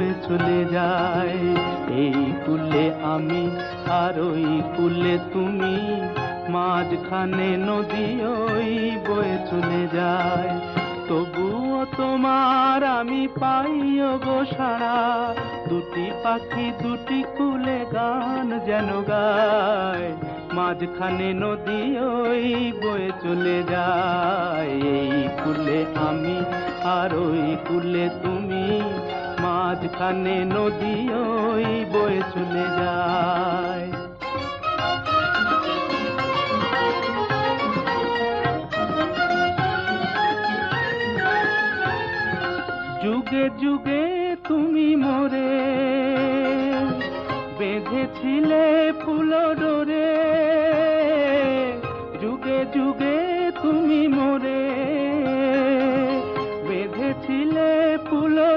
বয়ে চলে যায়। এই কুলে আমি আর ওই কুলে তুমি, মাঝখানে নদী ওই বয়ে চলে যায়। তবুও তোমার আমি পাইও গো সাড়া, দুটি পাখি দুটি কুলে গান যেন গায়। মাঝখানে নদী ওই বয়ে চলে যায়। এই কুলে আমি আর ওই কুলে তুমি, মাঝখানে নদী ওই বয়ে চলে যায়। যুগে যুগে তুমি মোরে বেঁধেছিলে ফুল ডোরে, যুগে যুগে তুমি মোরে